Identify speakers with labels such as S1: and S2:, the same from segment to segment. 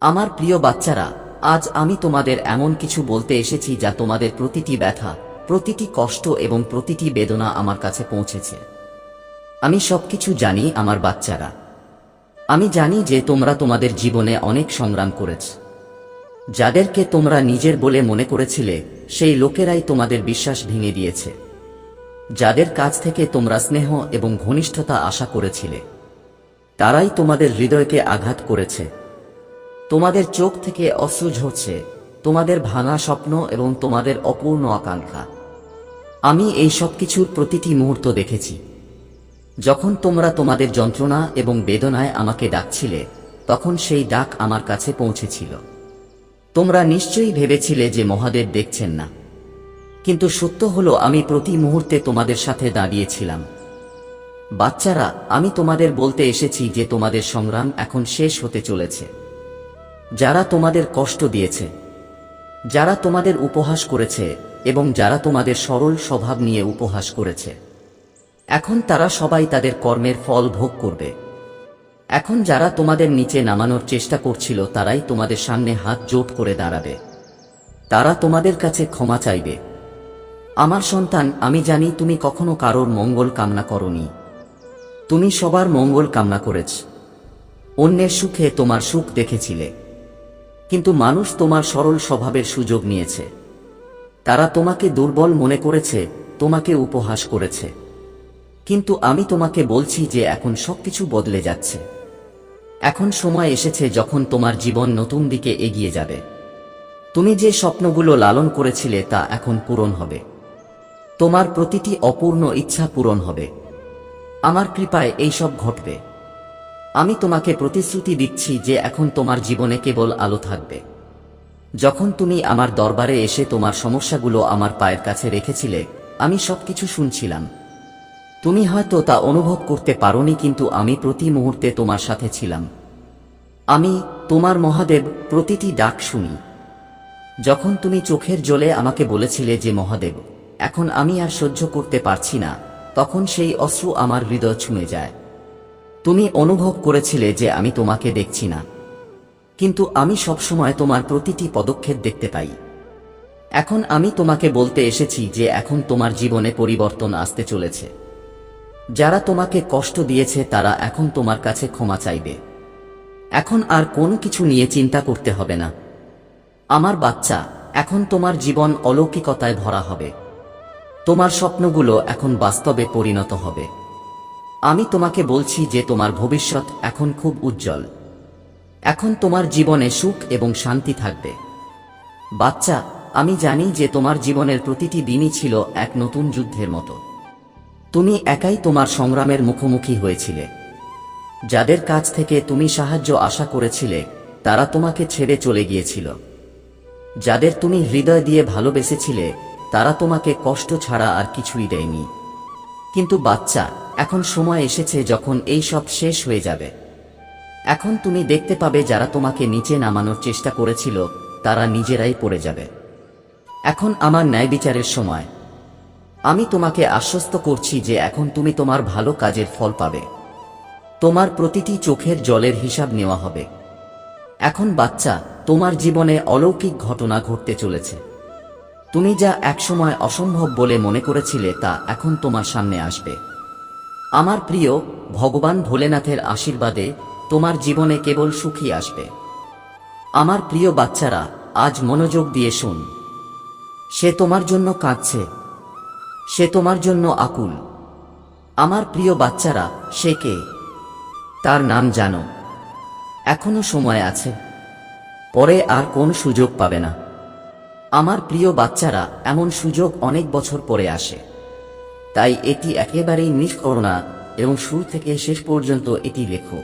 S1: আমার প্রিয় বাচ্চারা, আজ আমি তোমাদের এমন কিছু বলতে এসেছি যা তোমাদের প্রতিটি ব্যথা, প্রতিটি কষ্ট এবং প্রতিটি বেদনা আমার কাছে পৌঁছেছে। আমি সবকিছু জানি আমার বাচ্চারা। আমি জানি যে তোমরা তোমাদের জীবনে অনেক সংগ্রাম করেছ। যাদেরকে তোমরা নিজের বলে মনে করেছিলে, সেই লোকেরাই তোমাদের বিশ্বাস ভেঙে দিয়েছে। যাদের কাছ থেকে তোমরা স্নেহ এবং ঘনিষ্ঠতা আশা করেছিলে, তারাই তোমাদের হৃদয়কে আঘাত করেছে। তোমাদের চোখ থেকে অশ্রু ঝরছে, তোমাদের ভাঙা স্বপ্ন এবং তোমাদের অপূর্ণ আকাঙ্ক্ষা। আমি এই সব কিছুর প্রতিটি মুহূর্ত দেখেছি। যখন তোমরা তোমাদের যন্ত্রণা এবং বেদনায় আমাকে ডাকছিলে, তখন সেই ডাক আমার কাছে পৌঁছেছিল। তোমরা নিশ্চয়ই ভেবেছিলে যে মহাদেব দেখছেন না, কিন্তু সত্য হলো আমি প্রতি মুহূর্তে তোমাদের সাথে দাঁড়িয়েছিলাম। বাচ্চারা, আমি তোমাদের বলতে এসেছি যে তোমাদের সংগ্রাম এখন শেষ হতে চলেছে। যারা তোমাদের কষ্ট দিয়েছে, যারা তোমাদের উপহাস করেছে এবং যারা তোমাদের সরল স্বভাব নিয়ে উপহাস করেছে, এখন তারা সবাই তাদের কর্মের ফল ভোগ করবে। এখন যারা তোমাদের নিচে নামানোর চেষ্টা করছিল, তারাই তোমাদের সামনে হাত জোট করে দাঁড়াবে। তারা তোমাদের কাছে ক্ষমা চাইবে। আমার সন্তান, আমি জানি তুমি কখনো কারোর মঙ্গল কামনা করনি। তুমি সবার মঙ্গল কামনা করেছ। অন্যের সুখে তোমার সুখ দেখেছিলে, কিন্তু মানুষ তোমার সরল স্বভাবের সুযোগ নিয়েছে। তারা তোমাকে দুর্বল মনে করেছে, তোমাকে উপহাস করেছে। কিন্তু আমি তোমাকে বলছি যে এখন সবকিছু বদলে যাচ্ছে। এখন সময় এসেছে যখন তোমার জীবন নতুন দিকে এগিয়ে যাবে। তুমি যে স্বপ্নগুলো লালন করেছিলে তা এখন পূরণ হবে। তোমার প্রতিটি অপূর্ণ ইচ্ছা পূরণ হবে। আমার কৃপায় এইসব ঘটবে। আমি তোমাকে প্রতিশ্রুতি দিচ্ছি যে এখন তোমার জীবনে কেবল আলো থাকবে। যখন তুমি আমার দরবারে এসে তোমার সমস্যাগুলো আমার পায়ের কাছে রেখেছিলে, আমি সবকিছু শুনছিলাম। তুমি হয়তো তা অনুভব করতে পারোনি, কিন্তু আমি প্রতি মুহূর্তে তোমার সাথে ছিলাম। আমি, তোমার মহাদেব, প্রতিটি ডাক শুনি। যখন তুমি চোখের জলে আমাকে বলেছিলে যে মহাদেব, এখন আমি আর সহ্য করতে পারছি না, তখন সেই অশ্রু আমার হৃদয় ছুঁয়ে যায়। তুমি অনুভব করেছিলে যে আমি তোমাকে দেখছি না, কিন্তু আমি সবসময় তোমার প্রতিটি পদক্ষেপ দেখতে পাই। এখন আমি তোমাকে বলতে এসেছি যে এখন তোমার জীবনে পরিবর্তন আসতে চলেছে। যারা তোমাকে কষ্ট দিয়েছে তারা এখন তোমার কাছে ক্ষমা চাইবে। এখন আর কোনো কিছু নিয়ে চিন্তা করতে হবে না। আমার বাচ্চা, এখন তোমার জীবন অলৌকিকতায় ভরা হবে। তোমার স্বপ্নগুলো এখন বাস্তবে পরিণত হবে। আমি তোমাকে বলছি যে তোমার ভবিষ্যৎ এখন খুব উজ্জ্বল। এখন তোমার জীবনে সুখ এবং শান্তি থাকবে। বাচ্চা, আমি জানি যে তোমার জীবনের প্রতিটি দিনই ছিল এক নতুন যুদ্ধের মতো। তুমি একাই তোমার সংগ্রামের মুখোমুখি হয়েছিলে। যাদের কাছ থেকে তুমি সাহায্য আশা করেছিলে, তারা তোমাকে ছেড়ে চলে গিয়েছিল। যাদের তুমি হৃদয় দিয়ে ভালোবেসেছিলে, তারা তোমাকে কষ্ট ছাড়া আর কিছুই দেয়নি। কিন্তু বাচ্চা, এখন সময় এসেছে যখন এই সব শেষ হয়ে যাবে। এখন তুমি দেখতে পাবে যারা তোমাকে নিচে নামানোর চেষ্টা করেছিল, তারা নিজেরাই পড়ে যাবে। এখন আমার ন্যায় বিচারের সময়। আমি তোমাকে আশ্বস্ত করছি যে এখন তুমি তোমার ভালো কাজের ফল পাবে। তোমার প্রতিটি চোখের জলের হিসাব নেওয়া হবে। এখন বাচ্চা, তোমার জীবনে অলৌকিক ঘটনা ঘটতে চলেছে। তুমি যা একসময় অসম্ভব বলে মনে করেছিলে তা এখন তোমার সামনে আসবে। আমার প্রিয়, ভগবান ভোলেনাথের আশীর্বাদে তোমার জীবনে কেবল সুখই আসবে। আমার প্রিয় বাচ্চারা, আজ মনোযোগ দিয়ে শুন। সে তোমার জন্য কাঁদছে, সে তোমার জন্য আকুল। আমার প্রিয় বাচ্চারা, সে কে? তার নাম জানো? এখনো সময় আছে, পরে আর কোন সুযোগ পাবে না। আমার প্রিয় বাচ্চারা, এমন সুযোগ অনেক বছর পরে আসে, তাই এটি একেবারেই মিস করো না এবং শুরু থেকে শেষ পর্যন্ত এটি লেখো।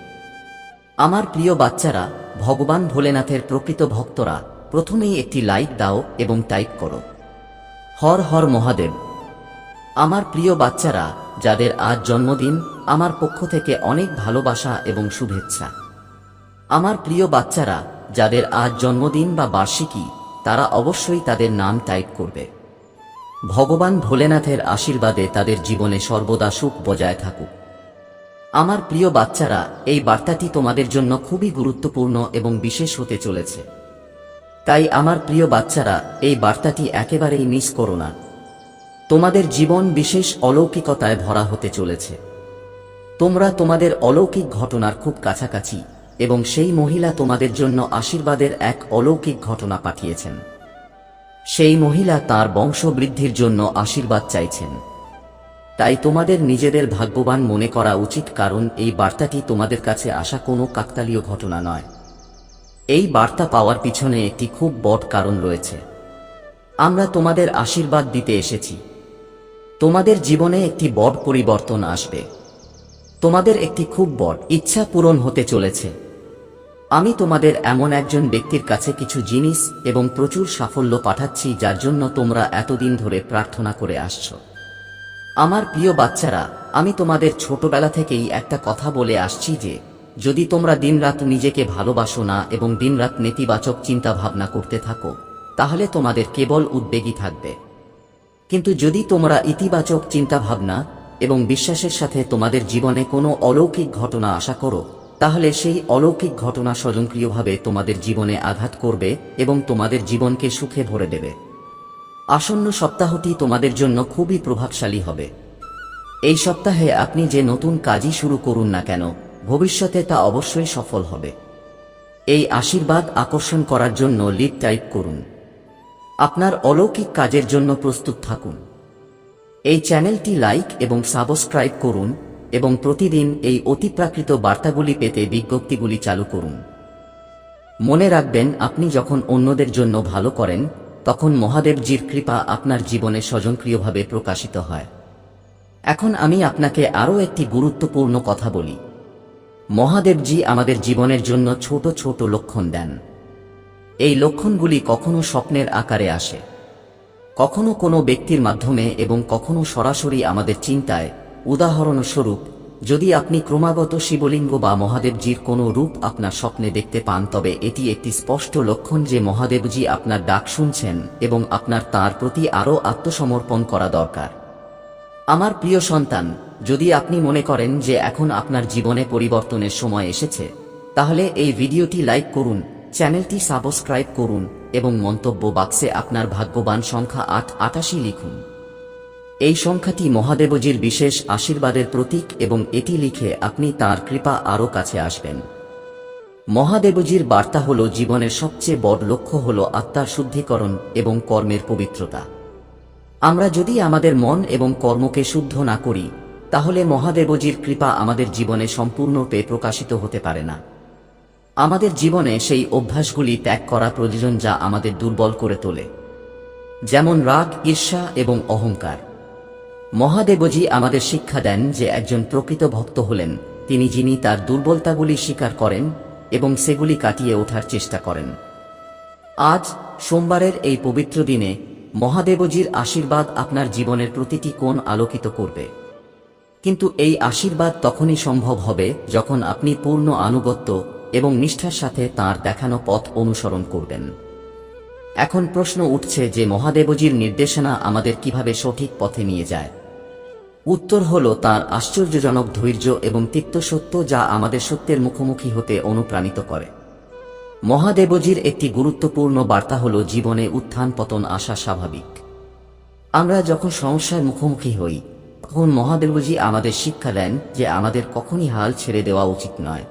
S1: আমার প্রিয় বাচ্চারা, ভগবান ভোলেনাথের প্রকৃত ভক্তরা, প্রথমেই একটি লাইক দাও এবং টাইপ করো হর হর মহাদেব। আমার প্রিয় বাচ্চারা, যাদের আজ জন্মদিন, আমার পক্ষ থেকে অনেক ভালোবাসা এবং শুভেচ্ছা। আমার প্রিয় বাচ্চারা, যাদের আজ জন্মদিন বা বার্ষিকী, তারা অবশ্যই তাদের নাম টাইপ করবে। ভগবান ভোলেনাথের আশীর্বাদে তাদের জীবনে সর্বদা সুখ বজায় থাকুক। আমার প্রিয় বাচ্চারা, এই বার্তাটি তোমাদের জন্য খুবই গুরুত্বপূর্ণ এবং বিশেষ হতে চলেছে। তাই আমার প্রিয় বাচ্চারা, এই বার্তাটি একেবারেই মিস করো না। তোমাদের জীবন বিশেষ অলৌকিকতায় ভরা হতে চলেছে। তোমরা তোমাদের অলৌকিক ঘটনার খুব কাছাকাছি এবং সেই মহিলা তোমাদের জন্য আশীর্বাদের এক অলৌকিক ঘটনা পাঠিয়েছেন। সেই মহিলা তার বংশবৃদ্ধির জন্য আশীর্বাদ চাইছেন। তাই তোমাদের নিজেদের ভাগ্যবান মনে করা উচিত, কারণ এই বার্তাটি তোমাদের কাছে আসা কোনো কাকতালীয় ঘটনা নয়। এই বার্তা পাওয়ার পিছনে একটি খুব বড় কারণ রয়েছে। আমরা তোমাদের আশীর্বাদ দিতে এসেছি। তোমাদের জীবনে একটি বড় পরিবর্তন আসবে। তোমাদের একটি খুব বড় ইচ্ছা পূরণ হতে চলেছে। আমি তোমাদের এমন একজন ব্যক্তির কাছে কিছু জিনিস এবং প্রচুর সাফল্য পাঠাচ্ছি, যার জন্য তোমরা এতদিন ধরে প্রার্থনা করে আসছো। আমার প্রিয় বাচ্চারা, আমি তোমাদের ছোটবেলা থেকেই একটা কথা বলে আসছি যে যদি তোমরা দিনরাত নিজেকে ভালোবাসো না এবং দিনরাত নেতিবাচক চিন্তা ভাবনা করতে থাকো, তাহলে তোমাদের কেবল উদ্বেগই থাকবে। কিন্তু যদি তোমরা ইতিবাচক চিন্তা ভাবনা এবং বিশ্বাসের সাথে তোমাদের জীবনে কোনো অলৌকিক ঘটনা আশা করো, তাহলে সেই অলৌকিক ঘটনা স্বয়ংক্রিয়ভাবে তোমাদের জীবনে আঘাত করবে এবং তোমাদের জীবনকে সুখে ভরে দেবে। আসন্ন সপ্তাহটি তোমাদের জন্য খুবই প্রভাবশালী হবে। এই সপ্তাহে আপনি যে নতুন কাজই শুরু করুন না কেন, ভবিষ্যতে তা অবশ্যই সফল হবে। এই আশীর্বাদ আকর্ষণ করার জন্য লিড টাইপ করুন। আপনার অলৌকিক কাজের জন্য প্রস্তুত থাকুন। এই চ্যানেলটি লাইক এবং সাবস্ক্রাইব করুন এবং প্রতিদিন এই অতিপ্রাকৃত বার্তাগুলি পেতে বিজ্ঞপ্তিগুলি চালু করুন। মনে রাখবেন, আপনি যখন অন্যদের জন্য ভালো করেন, তখন মহাদেবজির কৃপা আপনার জীবনে স্বয়ংক্রিয়ভাবে প্রকাশিত হয়। এখন আমি আপনাকে আরও একটি গুরুত্বপূর্ণ কথা বলি। মহাদেবজি আমাদের জীবনের জন্য ছোট ছোট লক্ষণ দেন। এই লক্ষণগুলি কখনো স্বপ্নের আকারে আসে, কখনো কোনো ব্যক্তির মাধ্যমে এবং কখনো সরাসরি আমাদের চিন্তায়। উদাহরণস্বরূপ, যদি আপনি ক্রমাগত শিবলিঙ্গ বা মহাদেবজির কোনো রূপ আপনার স্বপ্নে দেখতে পান, তবে এটি একটি স্পষ্ট লক্ষণ যে মহাদেবজি আপনার ডাক শুনছেন এবং আপনার তাঁর প্রতি আরও আত্মসমর্পণ করা দরকার। আমার প্রিয় সন্তান, যদি আপনি মনে করেন যে এখন আপনার জীবনে পরিবর্তনের সময় এসেছে, তাহলে এই ভিডিওটি লাইক করুন, চ্যানেলটি সাবস্ক্রাইব করুন এবং মন্তব্য বাক্সে আপনার ভাগ্যবান সংখ্যা 88 লিখুন। এই সংখ্যাটি মহাদেবজির বিশেষ আশীর্বাদের প্রতীক এবং এটি লিখে আপনি তাঁর কৃপা আরও কাছে আসবেন। মহাদেবজির বার্তা হল, জীবনের সবচেয়ে বড় লক্ষ্য হল আত্মার শুদ্ধিকরণ এবং কর্মের পবিত্রতা। আমরা যদি আমাদের মন এবং কর্মকে শুদ্ধ না করি, তাহলে মহাদেবজির কৃপা আমাদের জীবনে সম্পূর্ণরূপে প্রকাশিত হতে পারে না। আমাদের জীবনে সেই অভ্যাসগুলি ত্যাগ করা প্রয়োজন যা আমাদের দুর্বল করে তোলে, যেমন রাগ, ঈর্ষা এবং অহংকার। মহাদেবজি আমাদের শিক্ষা দেন যে একজন প্রকৃত ভক্ত হলেন তিনি যিনি তার দুর্বলতাগুলি স্বীকার করেন এবং সেগুলি কাটিয়ে ওঠার চেষ্টা করেন। আজ সোমবারের এই পবিত্র দিনে মহাদেবজির আশীর্বাদ আপনার জীবনের প্রতিটি কোণ আলোকিত করবে। কিন্তু এই আশীর্বাদ তখনই সম্ভব হবে যখন আপনি পূর্ণ আনুগত্য এবং নিষ্ঠার সাথে তাঁর দেখানো পথ অনুসরণ করবেন। এখন প্রশ্ন উঠছে যে মহাদেবজির নির্দেশনা আমাদের কিভাবে সঠিক পথে নিয়ে যায়। উত্তর হল তাঁর আশ্চর্যজনক ধৈর্য এবং তিক্ত সত্য, যা আমাদের সত্যের মুখোমুখি হতে অনুপ্রাণিত করে। মহাদেবজির একটি গুরুত্বপূর্ণ বার্তা হল, জীবনে উত্থান পতন আসা স্বাভাবিক। আমরা যখন সমস্যার মুখোমুখি হই, তখন মহাদেবজি আমাদের শিক্ষা দেন যে আমাদের কখনই হাল ছেড়ে দেওয়া উচিত নয়।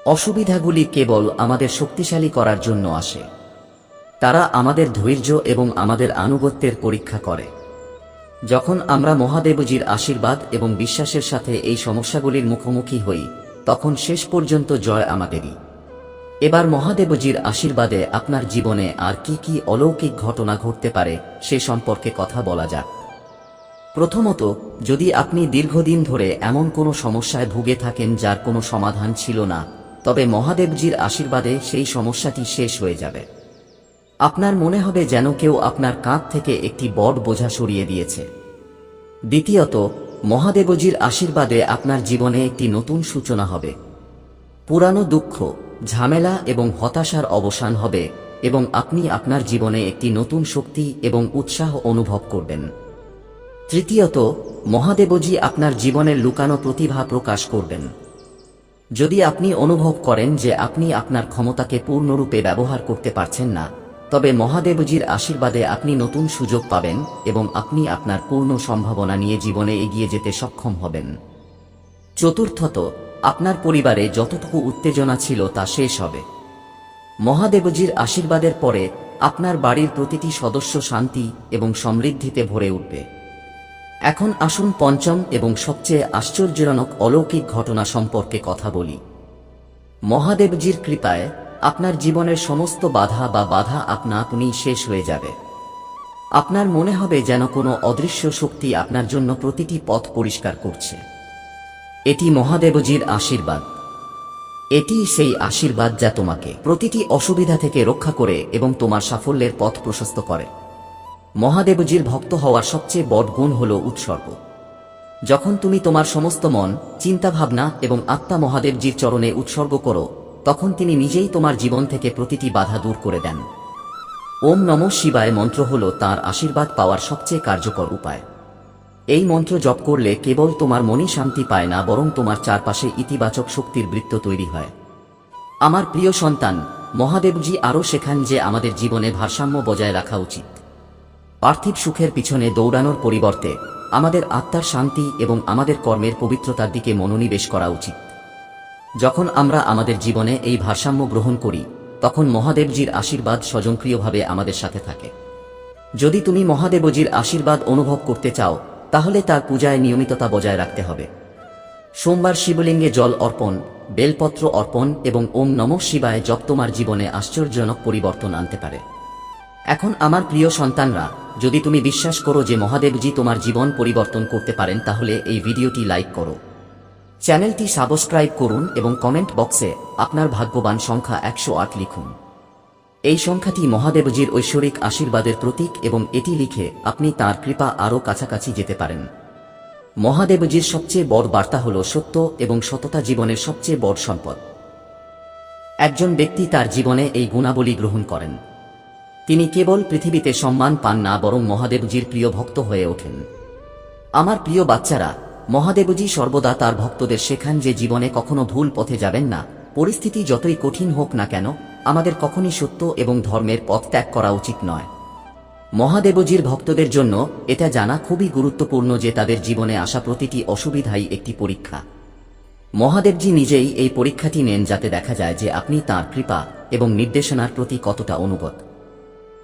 S1: অসুবিধাগুলি কেবল আমাদের শক্তিশালী করার জন্য আসে। তারা আমাদের ধৈর্য এবং আমাদের আনুগত্যের পরীক্ষা করে। যখন আমরা মহাদেবজির আশীর্বাদ এবং বিশ্বাসের সাথে এই সমস্যাগুলির মুখোমুখি হই, তখন শেষ পর্যন্ত জয় আমাদেরই। এবার মহাদেবজির আশীর্বাদে আপনার জীবনে আর কি কি অলৌকিক ঘটনা ঘটতে পারে সে সম্পর্কে কথা বলা যাক। প্রথমত, যদি আপনি দীর্ঘদিন ধরে এমন কোনো সমস্যায় ভুগে থাকেন যার কোনো সমাধান ছিল না, তবে মহাদেবজির আশীর্বাদে সেই সমস্যাটি শেষ হয়ে যাবে। আপনার মনে হবে যেন কেউ আপনার কাঁধ থেকে একটি বড় বোঝা সরিয়ে দিয়েছে। দ্বিতীয়ত, মহাদেবজির আশীর্বাদে আপনার জীবনে একটি নতুন সূচনা হবে। পুরানো দুঃখ, ঝামেলা এবং হতাশার অবসান হবে এবং আপনি আপনার জীবনে একটি নতুন শক্তি এবং উৎসাহ অনুভব করবেন। তৃতীয়ত, মহাদেবজি আপনার জীবনের লুকানো প্রতিভা প্রকাশ করবেন। যদি আপনি অনুভব করেন যে আপনি আপনার ক্ষমতাকে পূর্ণরূপে ব্যবহার করতে পারছেন না, তবে মহাদেবজির আশীর্বাদে আপনি নতুন সুযোগ পাবেন এবং আপনি আপনার পূর্ণ সম্ভাবনা নিয়ে জীবনে এগিয়ে যেতে সক্ষম হবেন। চতুর্থত, আপনার পরিবারে যতটুকু উত্তেজনা ছিল তা শেষ হবে। মহাদেবজির আশীর্বাদের পরে আপনার বাড়ির প্রতিটি সদস্য শান্তি এবং সমৃদ্ধিতে ভরে উঠবে। এখন আসুন পঞ্চম এবং সবচেয়ে আশ্চর্যজনক অলৌকিক ঘটনা সম্পর্কে কথা বলি। মহাদেবজির কৃপায় আপনার জীবনের সমস্ত বাধা আপনা আপনিই শেষ হয়ে যাবে। আপনার মনে হবে যেন কোনো অদৃশ্য শক্তি আপনার জন্য প্রতিটি পথ পরিষ্কার করছে। এটি মহাদেবজির আশীর্বাদ। এটি সেই আশীর্বাদ যা তোমাকে প্রতিটি অসুবিধা থেকে রক্ষা করে এবং তোমার সাফল্যের পথ প্রশস্ত করে। মহাদেবজির ভক্ত হওয়ার সবচেয়ে বড় গুণ হল উৎসর্গ। যখন তুমি তোমার সমস্ত মন, চিন্তাভাবনা এবং আত্মা মহাদেবজির চরণে উৎসর্গ করো, তখন তিনি নিজেই তোমার জীবন থেকে প্রতিটি বাধা দূর করে দেন। ওম নমঃ শিবায় মন্ত্র হল তাঁর আশীর্বাদ পাওয়ার সবচেয়ে কার্যকর উপায়। এই মন্ত্র জপ করলে কেবল তোমার মনই শান্তি পায় না, বরং তোমার চারপাশে ইতিবাচক শক্তির বৃত্ত তৈরি হয়। আমার প্রিয় সন্তান, মহাদেবজি আরও শেখান যে আমাদের জীবনে ভারসাম্য বজায় রাখা উচিত। পার্থিব সুখের পিছনে দৌড়ানোর পরিবর্তে আমাদের আত্মার শান্তি এবং আমাদের কর্মের পবিত্রতার দিকে মনোনিবেশ করা উচিত। যখন আমরা আমাদের জীবনে এই ভারসাম্য গ্রহণ করি, তখন মহাদেবজির আশীর্বাদ স্বয়ংক্রিয়ভাবে আমাদের সাথে থাকে। যদি তুমি মহাদেবজির আশীর্বাদ অনুভব করতে চাও, তাহলে তার পূজায় নিয়মিততা বজায় রাখতে হবে। সোমবার শিবলিঙ্গে জল অর্পণ, বেলপত্র অর্পণ এবং ওম নমঃ শিবায় জপ তোমার জীবনে আশ্চর্যজনক পরিবর্তন আনতে পারে। এখন আমার প্রিয় সন্তানরা, যদি তুমি বিশ্বাস করো যে মহাদেবজি তোমার জীবন পরিবর্তন করতে পারেন, তাহলে এই ভিডিওটি লাইক করো, চ্যানেলটি সাবস্ক্রাইব করুন এবং কমেন্ট বক্সে আপনার ভাগ্যবান সংখ্যা 108 লিখুন। এই সংখ্যাটি মহাদেবজির ঐশ্বরিক আশীর্বাদের প্রতীক এবং এটি লিখে আপনি তাঁর কৃপা আরও কাছাকাছি যেতে পারেন। মহাদেবজির সবচেয়ে বড় বার্তা হল সত্য এবং সততা জীবনের সবচেয়ে বড় সম্পদ। একজন ব্যক্তি তার জীবনে এই গুণাবলী গ্রহণ করেন, তিনি কেবল পৃথিবীতে সম্মান পান না, বরং মহাদেবজির প্রিয় ভক্ত হয়ে ওঠেন। আমার প্রিয় বাচ্চারা, মহাদেবজি সর্বদা তার ভক্তদের শেখান যে জীবনে কখনো ভুল পথে যাবেন না। পরিস্থিতি যতই কঠিন হোক না কেন, আমাদের কখনই সত্য এবং ধর্মের পথ ত্যাগ করা উচিত নয়। মহাদেবজির ভক্তদের জন্য এটা জানা খুবই গুরুত্বপূর্ণ যে তাদের জীবনে আসা প্রতিটি অসুবিধাই একটি পরীক্ষা। মহাদেবজি নিজেই এই পরীক্ষাটি নেন, যাতে দেখা যায় যে আপনি তাঁর কৃপা এবং নির্দেশনার প্রতি কতটা অনুগত।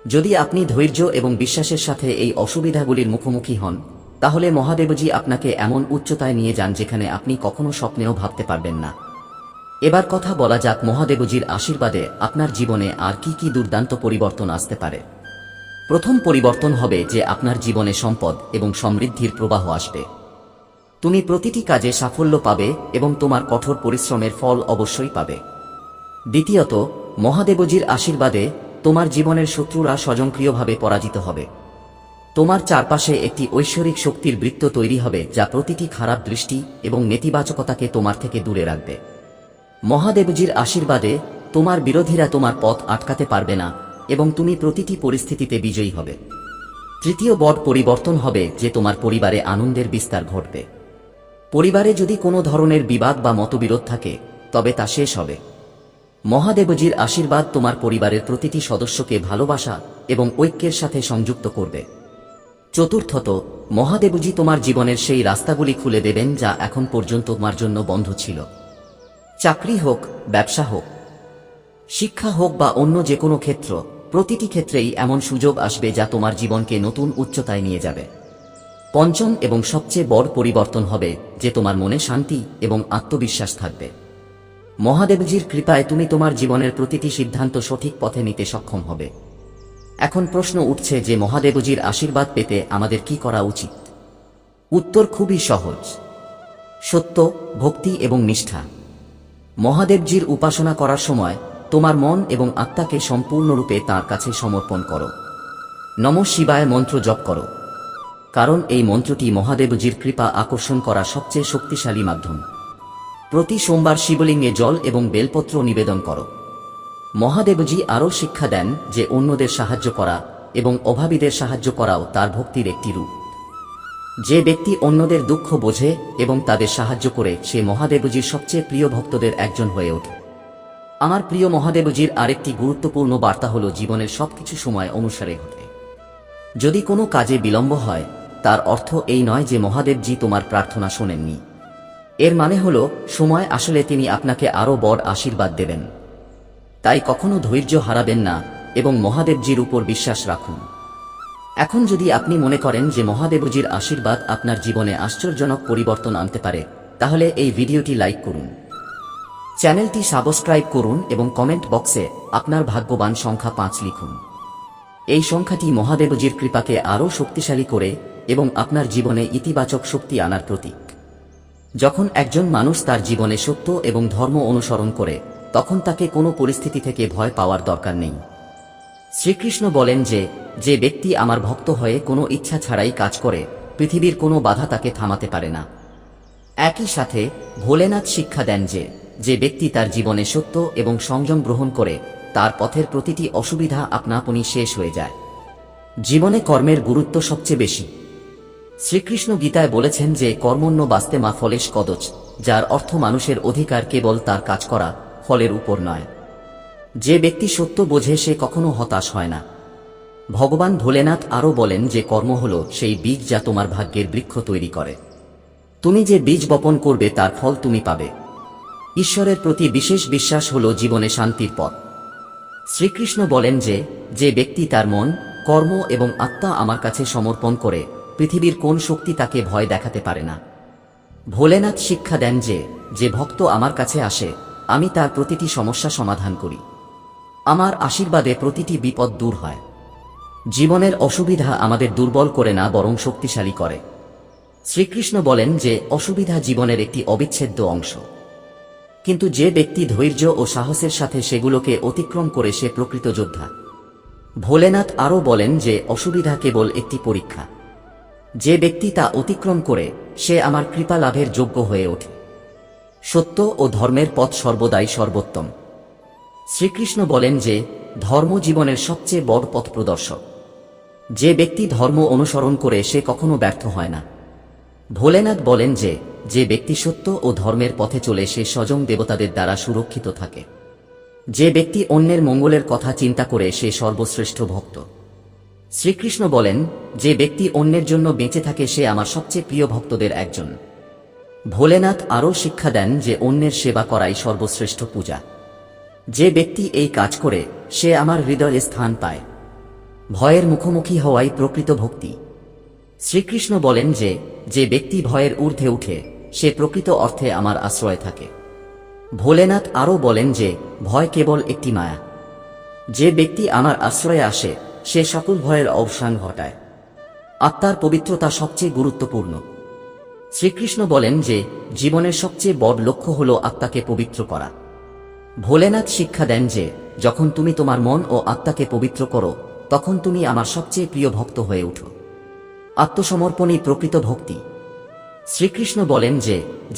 S1: যদি আপনি ধৈর্য এবং বিশ্বাসের সাথে এই অসুবিধাগুলির মুখোমুখি হন, তাহলে মহাদেবজি আপনাকে এমন উচ্চতায় নিয়ে যান যেখানে আপনি কখনো স্বপ্নেও ভাবতে পারবেন না। এবার কথা বলা যাক মহাদেবজির আশীর্বাদে আপনার জীবনে আর কি কি দুর্দান্ত পরিবর্তন আসতে পারে। প্রথম পরিবর্তন হবে যে আপনার জীবনে সম্পদ এবং সমৃদ্ধির প্রবাহ আসবে। তুমি প্রতিটি কাজে সাফল্য পাবে এবং তোমার কঠোর পরিশ্রমের ফল অবশ্যই পাবে। দ্বিতীয়ত, মহাদেবজির আশীর্বাদে তোমার জীবনের শত্রুরা স্বয়ংক্রিয়ভাবে পরাজিত হবে। তোমার চারপাশে একটি ঐশ্বরিক শক্তির বৃত্ত তৈরি হবে, যা প্রতিটি খারাপ দৃষ্টি এবং নেতিবাচকতাকে তোমার থেকে দূরে রাখবে। মহাদেবজির আশীর্বাদে তোমার বিরোধীরা তোমার পথ আটকাতে পারবে না এবং তুমি প্রতিটি পরিস্থিতিতে বিজয়ী হবে। তৃতীয় বড় পরিবর্তন হবে যে তোমার পরিবারে আনন্দের বিস্তার ঘটবে। পরিবারে যদি কোনো ধরনের বিবাদ বা মতবিরোধ থাকে, তবে তা শেষ হবে। মহাদেবজির আশীর্বাদ তোমার পরিবারের প্রতিটি সদস্যকে ভালোবাসা এবং ঐক্যের সাথে সংযুক্ত করবে। চতুর্থত, মহাদেবজি তোমার জীবনের সেই রাস্তাগুলি খুলে দেবেন যা এখন পর্যন্ত তোমার জন্য বন্ধ ছিল। চাকরি হোক, ব্যবসা হোক, শিক্ষা হোক বা অন্য যে কোনো ক্ষেত্র, প্রতিটি ক্ষেত্রেই এমন সুযোগ আসবে যা তোমার জীবনকে নতুন উচ্চতায় নিয়ে যাবে। পঞ্চম এবং সবচেয়ে বড় পরিবর্তন হবে যে তোমার মনে শান্তি এবং আত্মবিশ্বাস থাকবে। মহাদেবজির কৃপায় তুমি তোমার জীবনের প্রতিটি সিদ্ধান্ত সঠিক পথে নিতে সক্ষম হবে। এখন প্রশ্ন উঠছে যে মহাদেবজির আশীর্বাদ পেতে আমাদের কি করা উচিত? উত্তর খুবই সহজ: সত্য, ভক্তি এবং নিষ্ঠা। মহাদেবজির উপাসনা করার সময় তোমার মন এবং আত্মাকে সম্পূর্ণরূপে তাঁর কাছে সমর্পণ করো। নমঃ শিবায় মন্ত্র জপ করো, কারণ এই মন্ত্রটি মহাদেবজির কৃপা আকর্ষণ করা সবচেয়ে শক্তিশালী মাধ্যম। প্রতি সোমবার শিবলিঙ্গে জল এবং বেলপত্র নিবেদন করো। মহাদেবজি আরও শিক্ষা দেন যে অন্যদের সাহায্য করা এবং অভাবীদের সাহায্য করাও তার ভক্তির একটি রূপ। যে ব্যক্তি অন্যদের দুঃখ বোঝে এবং তাদের সাহায্য করে সে মহাদেবজির সবচেয়ে প্রিয় ভক্তদের একজন হয়ে ওঠে। আমার প্রিয় মহাদেবজির আরেকটি গুরুত্বপূর্ণ বার্তা হল জীবনের সবকিছু সময় অনুসারে ঘটে। যদি কোনো কাজে বিলম্ব হয় তার অর্থ এই নয় যে মহাদেবজি তোমার প্রার্থনা শোনেননি। এর মানে হল সময় আসলে তিনি আপনাকে আরও বড় আশীর্বাদ দেবেন। তাই কখনো ধৈর্য হারাবেন না এবং মহাদেবজির উপর বিশ্বাস রাখুন। এখন যদি আপনি মনে করেন যে মহাদেবজির আশীর্বাদ আপনার জীবনে আশ্চর্যজনক পরিবর্তন আনতে পারে, তাহলে এই ভিডিওটি লাইক করুন, চ্যানেলটি সাবস্ক্রাইব করুন এবং কমেন্ট বক্সে আপনার ভাগ্যবান সংখ্যা 5 লিখুন। এই সংখ্যাটি মহাদেবজির কৃপাকে আরও শক্তিশালী করে এবং আপনার জীবনে ইতিবাচক শক্তি আনার প্রতীক। যখন একজন মানুষ তার জীবনে সত্য এবং ধর্ম অনুসরণ করে তখন তাকে কোনো পরিস্থিতি থেকে ভয় পাওয়ার দরকার নেই। শ্রীকৃষ্ণ বলেন যে ব্যক্তি আমার ভক্ত হয়ে কোনো ইচ্ছা ছাড়াই কাজ করে পৃথিবীর কোনো বাধা তাকে থামাতে পারে না। একই সাথে ভোলেনাথ শিক্ষা দেন যে ব্যক্তি তার জীবনে সত্য এবং সংযম গ্রহণ করে তার পথের প্রতিটি অসুবিধা আপনা আপনি শেষ হয়ে যায়। জীবনে কর্মের গুরুত্ব সবচেয়ে বেশি। শ্রীকৃষ্ণ গীতায় বলেছেন যে কর্মণ্য বাস্তে মা ফলেশ কদচ, যার অর্থ মানুষের অধিকার কেবল তার কাজ করা, ফলের উপর নয়। যে ব্যক্তি সত্য বোঝে সে কখনো হতাশ হয় না। ভগবান ভোলেনাথ আরও বলেন যে কর্ম হল সেই বীজ যা তোমার ভাগ্যের বৃক্ষ তৈরি করে। তুমি যে বীজ বপন করবে তার ফল তুমি পাবে। ঈশ্বরের প্রতি বিশেষ বিশ্বাস হল জীবনে শান্তির পথ। শ্রীকৃষ্ণ বলেন যে ব্যক্তি তার মন, কর্ম এবং আত্মা আমার কাছে সমর্পণ করে পৃথিবীর কোন শক্তি তাকে ভয় দেখাতে পারে না। ভোলেনাথ শিক্ষা দেন যে ভক্ত আমার কাছে আসে আমি তার প্রতিটি সমস্যা সমাধান করি। আমার আশীর্বাদে প্রতিটি বিপদ দূর হয়। জীবনের অসুবিধা আমাদের দুর্বল করে না বরং শক্তিশালী করে। শ্রীকৃষ্ণ বলেন যে অসুবিধা জীবনের একটি অবিচ্ছেদ্য অংশ, কিন্তু যে ব্যক্তি ধৈর্য ও সাহসের সাথে সেগুলোকে অতিক্রম করে সে প্রকৃত যোদ্ধা। ভোলেনাথ আরও বলেন যে অসুবিধা কেবল একটি পরীক্ষা। যে ব্যক্তি তা অতিক্রম করে সে আমার কৃপা লাভের যোগ্য হয়ে ওঠে। সত্য ও ধর্মের পথ সর্বদাই সর্বোত্তম। শ্রীকৃষ্ণ বলেন যে ধর্ম জীবনের সবচেয়ে বড় পথ প্রদর্শক। যে ব্যক্তি ধর্ম অনুসরণ করে সে কখনো ব্যর্থ হয় না। ভোলেনাথ বলেন যে ব্যক্তি সত্য ও ধর্মের পথে চলে সে স্বয়ং দেবতাদের দ্বারা সুরক্ষিত থাকে। যে ব্যক্তি অন্যের মঙ্গলের কথা চিন্তা করে সে সর্বশ্রেষ্ঠ ভক্ত। শ্রীকৃষ্ণ বলেন যে ব্যক্তি অন্যের জন্য বেঁচে থাকে সে আমার সবচেয়ে প্রিয় ভক্তদের একজন। ভোলেনাথ আরও শিক্ষা দেন যে অন্যের সেবা করাই সর্বশ্রেষ্ঠ পূজা। যে ব্যক্তি এই কাজ করে সে আমার হৃদয়ে স্থান পায়। ভয়ের মুখোমুখি হওয়াই প্রকৃত ভক্তি। শ্রীকৃষ্ণ বলেন যে ব্যক্তি ভয়ের ঊর্ধ্বে উঠে সে প্রকৃত অর্থে আমার আশ্রয় থাকে। ভোলেনাথ আরও বলেন যে ভয় কেবল একটি মায়া। যে ব্যক্তি আমার আশ্রয়ে আসে সে সকল ভয়ের অবসান ঘটায়। আত্মার পবিত্রতা সবচেয়ে গুরুত্বপূর্ণ। শ্রীকৃষ্ণ বলেন যে জীবনের সবচেয়ে বড় লক্ষ্য হল আত্মাকে পবিত্র করা। ভোলেনাথ শিক্ষা দেন যে যখন তুমি তোমার মন ও আত্মাকে পবিত্র করো তখন তুমি আমার সবচেয়ে প্রিয় ভক্ত হয়ে ওঠো। আত্মসমর্পণই প্রকৃত ভক্তি। শ্রীকৃষ্ণ বলেন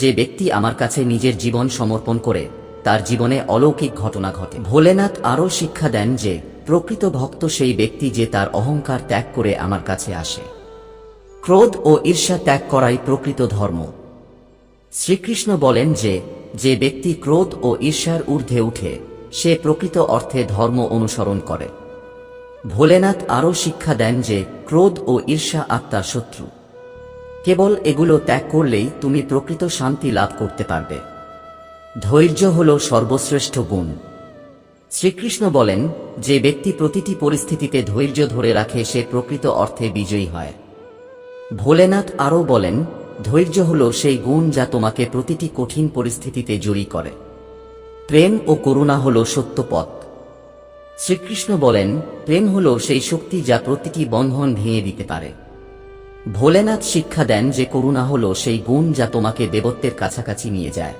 S1: যে ব্যক্তি আমার কাছে নিজের জীবন সমর্পণ করে তার জীবনে অলৌকিক ঘটনা ঘটে। ভোলেনাথ আরও শিক্ষা দেন যে প্রকৃত ভক্ত সেই ব্যক্তি যে তার অহংকার ত্যাগ করে আমার কাছে আসে। ক্রোধ ও ঈর্ষা ত্যাগ করাই প্রকৃত ধর্ম। শ্রীকৃষ্ণ বলেন যে ব্যক্তি ক্রোধ ও ঈর্ষার ঊর্ধ্বে উঠে সে প্রকৃত অর্থে ধর্ম অনুসরণ করে। ভোলেনাথ আরও শিক্ষা দেন যে ক্রোধ ও ঈর্ষা আত্মার শত্রু। কেবল এগুলো ত্যাগ করলেই তুমি প্রকৃত শান্তি লাভ করতে পারবে। ধৈর্য হল সর্বশ্রেষ্ঠ গুণ। শ্রীকৃষ্ণ বলেন যে ব্যক্তি প্রতিটি পরিস্থিতিতে ধৈর্য ধরে রাখে সে প্রকৃত অর্থে বিজয়ী হয়। ভোলেনাথ আরও বলেন ধৈর্য হল সেই গুণ যা তোমাকে প্রতিটি কঠিন পরিস্থিতিতে জয়ী করে। প্রেম ও করুণা হল সত্য পথ। শ্রীকৃষ্ণ বলেন প্রেম হল সেই শক্তি যা প্রতিটি বন্ধন ভেঙে দিতে পারে। ভোলেনাথ শিক্ষা দেন যে করুণা হল সেই গুণ যা তোমাকে দেবত্বের কাছাকাছি নিয়ে যায়।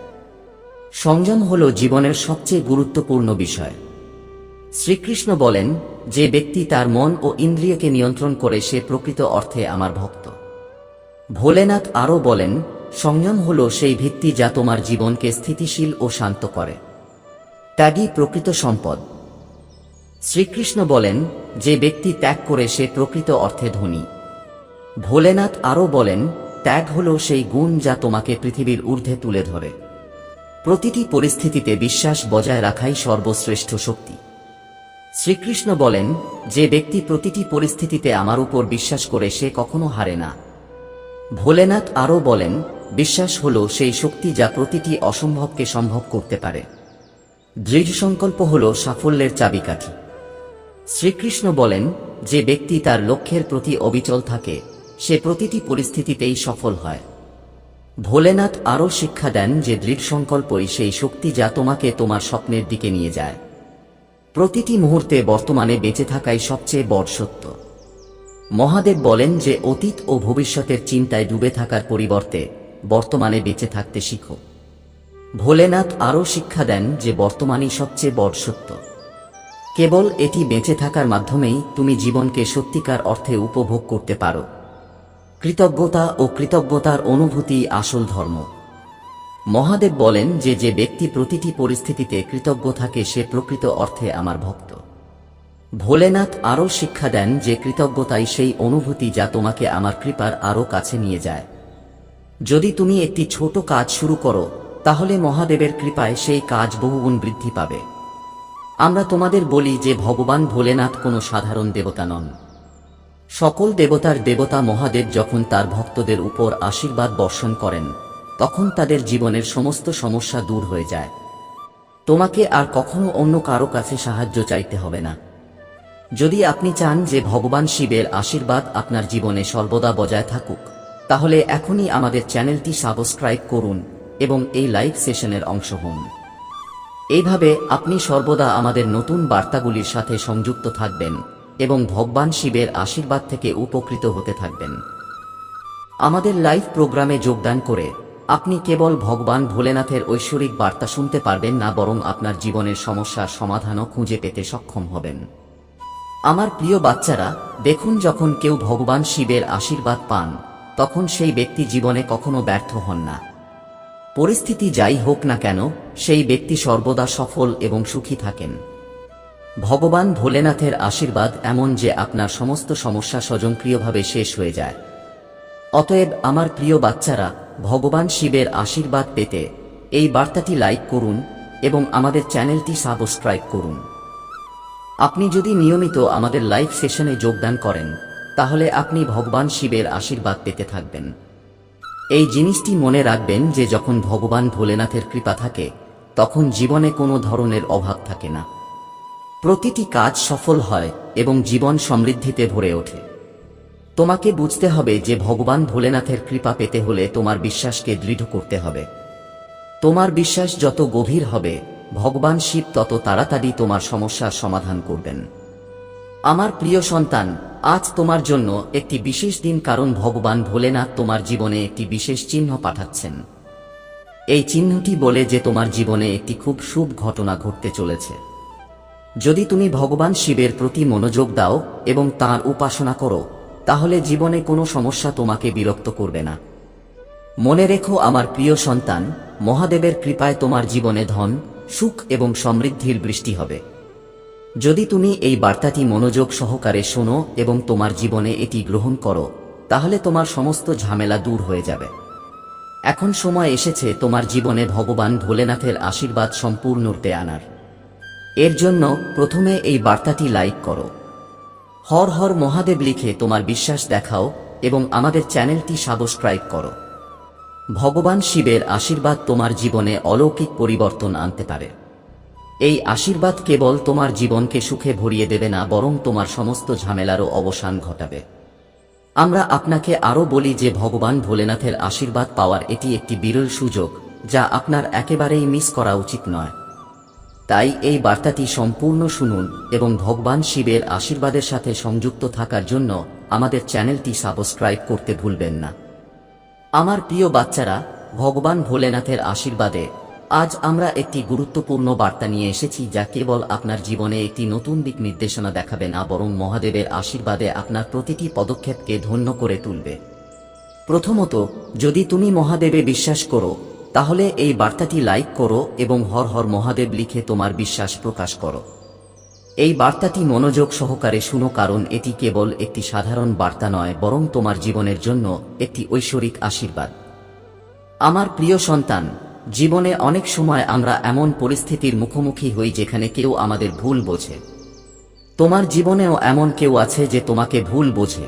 S1: সংযম হল জীবনের সবচেয়ে গুরুত্বপূর্ণ বিষয়। শ্রীকৃষ্ণ বলেন যে ব্যক্তি তার মন ও ইন্দ্রিয়কে নিয়ন্ত্রণ করে সে প্রকৃত অর্থে আমার ভক্ত। ভোলেনাথ আরও বলেন সংযম হল সেই ভিত্তি যা তোমার জীবনকে স্থিতিশীল ও শান্ত করে। ত্যাগই প্রকৃত সম্পদ। শ্রীকৃষ্ণ বলেন যে ব্যক্তি ত্যাগ করে সে প্রকৃত অর্থে ধনী। ভোলেনাথ আরও বলেন, ত্যাগ হল সেই গুণ যা তোমাকে পৃথিবীর ঊর্ধ্বে তুলে ধরে। প্রতিটি পরিস্থিতিতে বিশ্বাস বজায় রাখাই সর্বশ্রেষ্ঠ শক্তি। শ্রীকৃষ্ণ বলেন, যে ব্যক্তি প্রতিটি পরিস্থিতিতে আমার উপর বিশ্বাস করে সে কখনো হারে না। ভোলেনাথ আরও বলেন, বিশ্বাস হল সেই শক্তি যা প্রতিটি অসম্ভবকে সম্ভব করতে পারে। দৃঢ় সংকল্প হল সাফল্যের চাবিকাঠি। শ্রীকৃষ্ণ বলেন, যে ব্যক্তি তার লক্ষ্যের প্রতি অবিচল থাকে সে প্রতিটি পরিস্থিতিতেই সফল হয়। ভোলেনাথ আরও শিক্ষা দেন যে দৃঢ় সংকল্পই সেই শক্তি যা তোমাকে তোমার স্বপ্নের দিকে নিয়ে যায়। প্রতিটি মুহূর্তে বর্তমানে বেঁচে থাকাই সবচেয়ে বড় সত্য। মহাদেব বলেন যে অতীত ও ভবিষ্যতের চিন্তায় ডুবে থাকার পরিবর্তে বর্তমানে বেঁচে থাকতে শিখো। ভোলেনাথ আরও শিক্ষা দেন যে বর্তমানই সবচেয়ে বড় সত্য। কেবল এটি বেঁচে থাকার মাধ্যমেই তুমি জীবনকে সত্যিকার অর্থে উপভোগ করতে পারো। কৃতজ্ঞতা ও কৃতজ্ঞতার অনুভূতি আসল ধর্ম। মহাদেব বলেন যে যে ব্যক্তি প্রতিটি পরিস্থিতিতে কৃতজ্ঞ থাকে সে প্রকৃত অর্থে আমার ভক্ত। ভোলেনাথ আরও শিক্ষা দেন যে কৃতজ্ঞতাই সেই অনুভূতি যা তোমাকে আমার কৃপার আরও কাছে নিয়ে যায়। যদি তুমি একটি ছোট কাজ শুরু করো তাহলে মহাদেবের কৃপায় সেই কাজ বহুগুণ বৃদ্ধি পাবে। আমরা তোমাদের বলি যে ভগবান ভোলেনাথ কোনো সাধারণ দেবতা নন। সকল দেবতার দেবতা মহাদেব যখন তার ভক্তদের উপর আশীর্বাদ বর্ষণ করেন তখন তাদের জীবনের সমস্ত সমস্যা দূর হয়ে যায়। তোমাকে আর কখনো অন্য কারো কাছে সাহায্য চাইতে হবে না। যদি আপনি চান যে ভগবান শিবের আশীর্বাদ আপনার জীবনে সর্বদা বজায় থাকুক তাহলে এখনই আমাদের চ্যানেলটি সাবস্ক্রাইব করুন এবং এই লাইভ সেশনের অংশ হন। এইভাবে আপনি সর্বদা আমাদের নতুন বার্তাগুলির সাথে সংযুক্ত থাকবেন এবং ভগবান শিবের আশীর্বাদ থেকে উপকৃত হতে থাকবেন। আমাদের লাইভ প্রোগ্রামে যোগদান করে আপনি কেবল ভগবান ভোলেনাথের ঐশ্বরিক বার্তা শুনতে পারবেন না, বরং আপনার জীবনের সমস্যার সমাধানও খুঁজে পেতে সক্ষম হবেন। আমার প্রিয় বাচ্চারা, দেখুন, যখন কেউ ভগবান শিবের আশীর্বাদ পান তখন সেই ব্যক্তি জীবনে কখনো ব্যর্থ হন না। পরিস্থিতি যাই হোক না কেন সেই ব্যক্তি সর্বদা সফল এবং সুখী থাকেন। ভগবান ভোলেনাথের আশীর্বাদ এমন যে আপনার সমস্ত সমস্যা স্বয়ংক্রিয়ভাবে শেষ হয়ে যায়। অতএব আমার প্রিয় বাচ্চারা, ভগবান শিবের আশীর্বাদ পেতে এই বার্তাটি লাইক করুন এবং আমাদের চ্যানেলটি সাবস্ক্রাইব করুন। আপনি যদি নিয়মিত আমাদের লাইভ সেশনে যোগদান করেন তাহলে আপনি ভগবান শিবের আশীর্বাদ পেতে থাকবেন। এই জিনিসটি মনে রাখবেন যে যখন ভগবান ভোলেনাথের কৃপা থাকে তখন জীবনে কোনো ধরনের অভাব থাকে না। প্রতিটি কাজ সফল হয় এবং জীবন সমৃদ্ধিতে ভরে ওঠে। তোমাকে বুঝতে হবে যে ভগবান ভোলেনাথের কৃপা পেতে হলে তোমার বিশ্বাসকে দৃঢ় করতে হবে। তোমার বিশ্বাস যত গভীর হবে ভগবান শিব তত তাড়াতাড়ি তোমার সমস্যার সমাধান করবেন। আমার প্রিয় সন্তান, আজ তোমার জন্য একটি বিশেষ দিন, কারণ ভগবান ভোলেনাথ তোমার জীবনে একটি বিশেষ চিহ্ন পাঠাচ্ছেন। এই চিহ্নটি বলে যে তোমার জীবনে একটি খুব শুভ ঘটনা ঘটতে চলেছে। যদি তুমি ভগবান শিবের প্রতি মনোযোগ দাও এবং তাঁর উপাসনা করো তাহলে জীবনে কোনো সমস্যা তোমাকে বিরক্ত করবে না। মনে রেখো আমার প্রিয় সন্তান, মহাদেবের কৃপায় তোমার জীবনে ধন, সুখ এবং সমৃদ্ধির বৃষ্টি হবে। যদি তুমি এই বার্তাটি মনোযোগ সহকারে শোনো এবং তোমার জীবনে এটি গ্রহণ করো তাহলে তোমার সমস্ত ঝামেলা দূর হয়ে যাবে। এখন সময় এসেছে তোমার জীবনে ভগবান ভোলেনাথের আশীর্বাদ সম্পূর্ণরূপে আনার। এর জন্য প্রথমে এই বার্তাটি লাইক করো। হর হর মহাদেব লিখে তোমার বিশ্বাস দেখাও এবং আমাদের চ্যানেলটি সাবস্ক্রাইব করো। ভগবান শিবের আশীর্বাদ তোমার জীবনে অলৌকিক পরিবর্তন আনতে পারে। এই আশীর্বাদ কেবল তোমার জীবনকে সুখে ভরিয়ে দেবে না, বরং তোমার সমস্ত ঝামেলারও অবসান ঘটাবে। আমরা আপনাকে আরও বলি যে ভগবান ভোলেনাথের আশীর্বাদ পাওয়ার এটি একটি বিরল সুযোগ যা আপনার একেবারেই মিস করা উচিত নয়। তাই এই বার্তাটি সম্পূর্ণ শুনুন এবং ভগবান শিবের আশীর্বাদের সাথে সংযুক্ত থাকার জন্য আমাদের চ্যানেলটি সাবস্ক্রাইব করতে ভুলবেন না। আমার প্রিয় বাচ্চারা, ভগবান ভোলেনাথের আশীর্বাদে আজ আমরা একটি গুরুত্বপূর্ণ বার্তা নিয়ে এসেছি যা কেবল আপনার জীবনে একটি নতুন দিক নির্দেশনা দেখাবে না, বরং মহাদেবের আশীর্বাদে আপনার প্রতিটি পদক্ষেপকে ধন্য করে তুলবে। প্রথমত, যদি তুমি মহাদেবে বিশ্বাস করো তাহলে এই বার্তাটি লাইক করো এবং হর হর মহাদেব লিখে তোমার বিশ্বাস প্রকাশ করো। এই বার্তাটি মনোযোগ সহকারে শুনো, কারণ এটি কেবল একটি সাধারণ বার্তা নয়, বরং তোমার জীবনের জন্য একটি ঐশ্বরিক আশীর্বাদ। আমার প্রিয় সন্তান, জীবনে অনেক সময় আমরা এমন পরিস্থিতির মুখোমুখি হই যেখানে কেউ আমাদের ভুল বোঝে। তোমার জীবনেও এমন কেউ আছে যে তোমাকে ভুল বোঝে,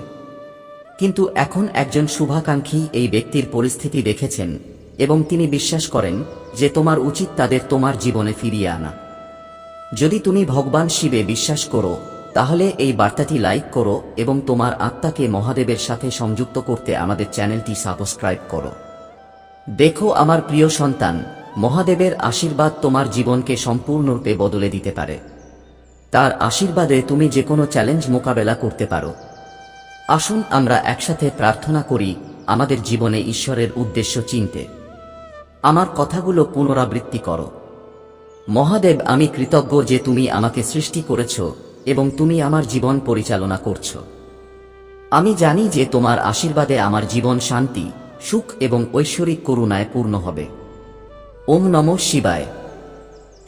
S1: কিন্তু এখন একজন শুভাকাঙ্ক্ষী এই ব্যক্তির পরিস্থিতি দেখেছেন এবং তিনি বিশ্বাস করেন যে তোমার উচিত তাদের তোমার জীবনে ফিরিয়ে আনা। যদি তুমি ভগবান শিবে বিশ্বাস করো, তাহলে এই বার্তাটি লাইক করো এবং তোমার আত্মাকে মহাদেবের সাথে সংযুক্ত করতে আমাদের চ্যানেলটি সাবস্ক্রাইব করো। দেখো আমার প্রিয় সন্তান, মহাদেবের আশীর্বাদ তোমার জীবনকে সম্পূর্ণরূপে বদলে দিতে পারে। তার আশীর্বাদে তুমি যে কোনো চ্যালেঞ্জ মোকাবেলা করতে পারো। আসুন আমরা একসাথে প্রার্থনা করি আমাদের জীবনে ঈশ্বরের উদ্দেশ্য চিনতে। আমার কথাগুলো পুনরাবৃত্তি করো। মহাদেব, আমি কৃতজ্ঞ যে তুমি আমাকে সৃষ্টি করেছ এবং তুমি আমার জীবন পরিচালনা করছ। আমি জানি যে তোমার আশীর্বাদে আমার জীবন শান্তি, সুখ এবং ঐশ্বরিক করুণায় পূর্ণ হবে। ওম নমঃ শিবায়।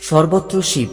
S1: সর্বত্র শিব।